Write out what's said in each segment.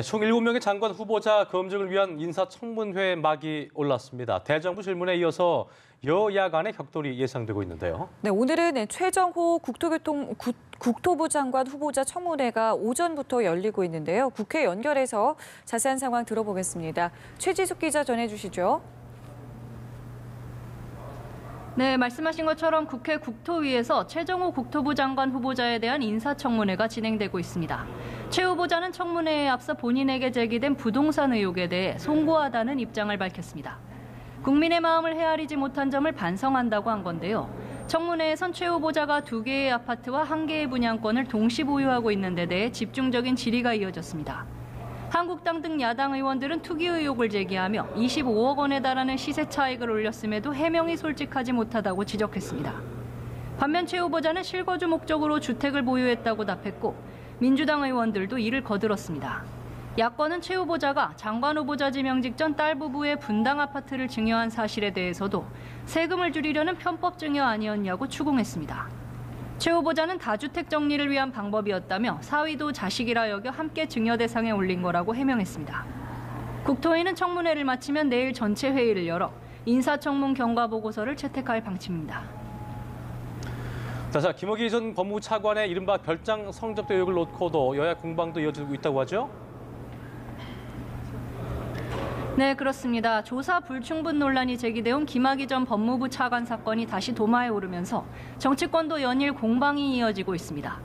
총 7명의 장관 후보자 검증을 위한 인사청문회 막이 올랐습니다. 대정부 질문에 이어서 여야 간의 격돌이 예상되고 있는데요. 네, 오늘은 최정호 국토부 장관 후보자 청문회가 오전부터 열리고 있는데요. 국회 연결해서 자세한 상황 들어보겠습니다. 최지숙 기자 전해주시죠. 네, 말씀하신 것처럼 국회 국토위에서 최정호 국토부 장관 후보자에 대한 인사청문회가 진행되고 있습니다. 최 후보자는 청문회에 앞서 본인에게 제기된 부동산 의혹에 대해 송구하다는 입장을 밝혔습니다. 국민의 마음을 헤아리지 못한 점을 반성한다고 한 건데요. 청문회에선 최 후보자가 2개의 아파트와 1개의 분양권을 동시 보유하고 있는 데 대해 집중적인 질의가 이어졌습니다. 한국당 등 야당 의원들은 투기 의혹을 제기하며 25억 원에 달하는 시세 차익을 올렸음에도 해명이 솔직하지 못하다고 지적했습니다. 반면 최 후보자는 실거주 목적으로 주택을 보유했다고 답했고 민주당 의원들도 이를 거들었습니다. 야권은 최 후보자가 장관 후보자 지명 직전 딸 부부의 분당 아파트를 증여한 사실에 대해서도 세금을 줄이려는 편법 증여 아니었냐고 추궁했습니다. 최 후보자는 다주택 정리를 위한 방법이었다며 사위도 자식이라 여겨 함께 증여 대상에 올린 거라고 해명했습니다. 국토위는 청문회를 마치면 내일 전체 회의를 열어 인사청문 경과 보고서를 채택할 방침입니다. 자, 김학의 전 법무부 차관의 이른바 별장 성접대 의혹을 놓고도 여야 공방도 이어지고 있다고 하죠? 네, 그렇습니다. 조사 불충분 논란이 제기돼온 김학의 전 법무부 차관 사건이 다시 도마에 오르면서 정치권도 연일 공방이 이어지고 있습니다.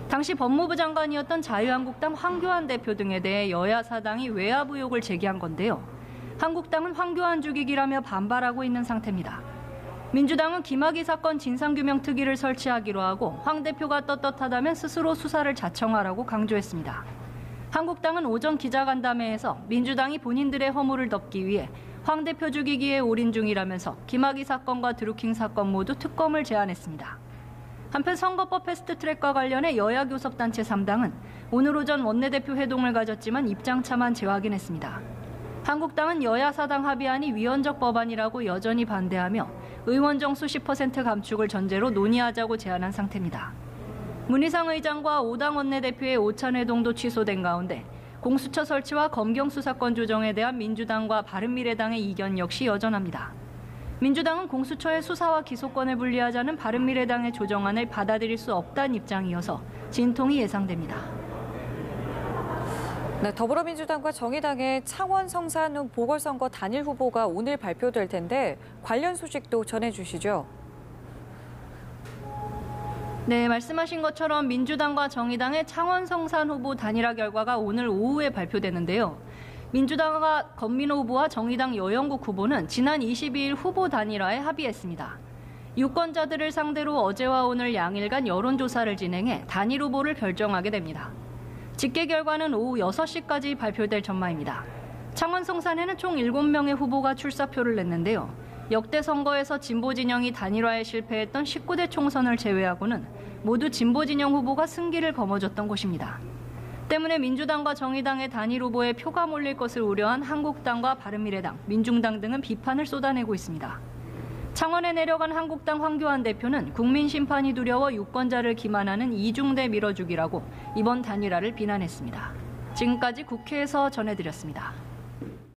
당시 법무부 장관이었던 자유한국당 황교안 대표 등에 대해 여야 사당이 외압 의혹을 제기한 건데요. 한국당은 황교안 죽이기라며 반발하고 있는 상태입니다. 민주당은 김학의 사건 진상규명특위를 설치하기로 하고 황 대표가 떳떳하다면 스스로 수사를 자청하라고 강조했습니다. 한국당은 오전 기자간담회에서 민주당이 본인들의 허물을 덮기 위해 황 대표 죽이기에 올인 중이라면서 김학의 사건과 드루킹 사건 모두 특검을 제안했습니다. 한편 선거법 패스트트랙과 관련해 여야 교섭단체 3당은 오늘 오전 원내대표 회동을 가졌지만 입장차만 재확인했습니다. 한국당은 여야 사당 합의안이 위헌적 법안이라고 여전히 반대하며 의원 정수 10% 감축을 전제로 논의하자고 제안한 상태입니다. 문희상 의장과 5당 원내대표의 오찬 회동도 취소된 가운데 공수처 설치와 검경 수사권 조정에 대한 민주당과 바른미래당의 이견 역시 여전합니다. 민주당은 공수처의 수사와 기소권을 분리하자는 바른미래당의 조정안을 받아들일 수 없다는 입장이어서 진통이 예상됩니다. 네, 더불어민주당과 정의당의 창원 성산 보궐선거 단일 후보가 오늘 발표될 텐데 관련 소식도 전해주시죠. 네, 말씀하신 것처럼 민주당과 정의당의 창원 성산 후보 단일화 결과가 오늘 오후에 발표되는데요. 민주당과 권민호 후보와 정의당 여영국 후보는 지난 22일 후보 단일화에 합의했습니다. 유권자들을 상대로 어제와 오늘 양일간 여론조사를 진행해 단일 후보를 결정하게 됩니다. 집계 결과는 오후 6시까지 발표될 전망입니다. 창원 성산에는 총 7명의 후보가 출사표를 냈는데요. 역대 선거에서 진보 진영이 단일화에 실패했던 19대 총선을 제외하고는 모두 진보 진영 후보가 승기를 거머쥐었던 곳입니다. 때문에 민주당과 정의당의 단일 후보에 표가 몰릴 것을 우려한 한국당과 바른미래당, 민중당 등은 비판을 쏟아내고 있습니다. 창원에 내려간 한국당 황교안 대표는 국민 심판이 두려워 유권자를 기만하는 이중대 밀어주기라고 이번 단일화를 비난했습니다. 지금까지 국회에서 전해드렸습니다.